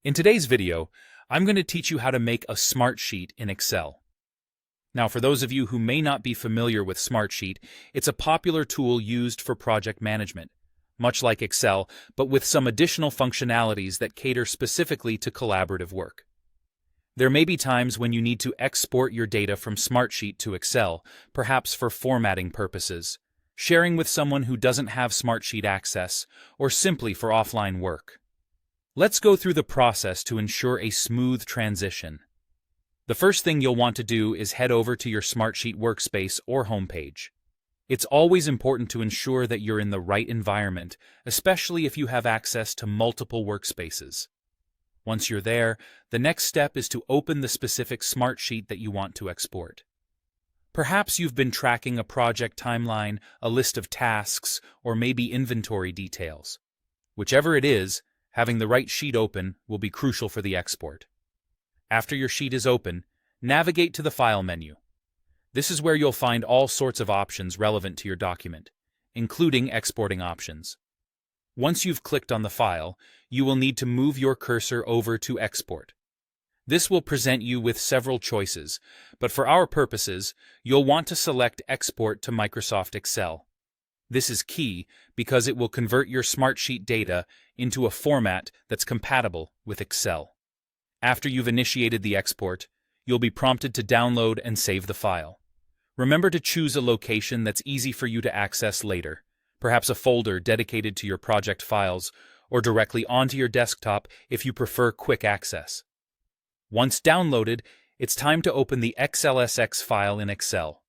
In today's video, I'm going to teach you how to make a Smartsheet in Excel. Now, for those of you who may not be familiar with Smartsheet, it's a popular tool used for project management, much like Excel, but with some additional functionalities that cater specifically to collaborative work. There may be times when you need to export your data from Smartsheet to Excel, perhaps for formatting purposes, sharing with someone who doesn't have Smartsheet access, or simply for offline work. Let's go through the process to ensure a smooth transition. The first thing you'll want to do is head over to your Smartsheet workspace or homepage. It's always important to ensure that you're in the right environment, especially if you have access to multiple workspaces. Once you're there, the next step is to open the specific Smartsheet that you want to export. Perhaps you've been tracking a project timeline, a list of tasks, or maybe inventory details. Whichever it is, having the right sheet open will be crucial for the export. After your sheet is open, navigate to the File menu. This is where you'll find all sorts of options relevant to your document, including exporting options. Once you've clicked on the file, you will need to move your cursor over to Export. This will present you with several choices, but for our purposes, you'll want to select Export to Microsoft Excel. This is key because it will convert your Smartsheet data into a format that's compatible with Excel. After you've initiated the export, you'll be prompted to download and save the file. Remember to choose a location that's easy for you to access later, perhaps a folder dedicated to your project files, or directly onto your desktop if you prefer quick access. Once downloaded, it's time to open the XLSX file in Excel.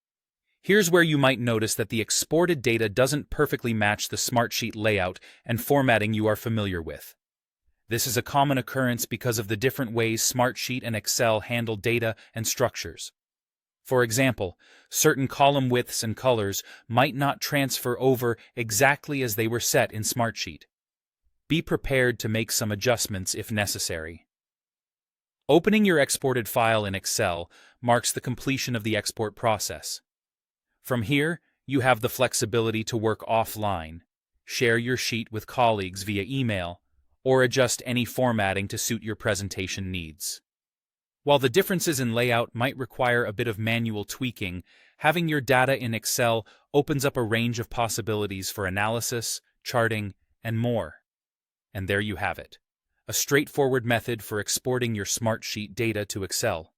Here's where you might notice that the exported data doesn't perfectly match the Smartsheet layout and formatting you are familiar with. This is a common occurrence because of the different ways Smartsheet and Excel handle data and structures. For example, certain column widths and colors might not transfer over exactly as they were set in Smartsheet. Be prepared to make some adjustments if necessary. Opening your exported file in Excel marks the completion of the export process. From here, you have the flexibility to work offline, share your sheet with colleagues via email, or adjust any formatting to suit your presentation needs. While the differences in layout might require a bit of manual tweaking, having your data in Excel opens up a range of possibilities for analysis, charting, and more. And there you have it, a straightforward method for exporting your Smartsheet data to Excel.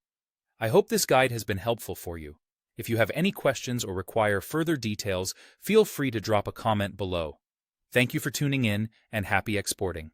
I hope this guide has been helpful for you. If you have any questions or require further details, feel free to drop a comment below. Thank you for tuning in, and happy exporting.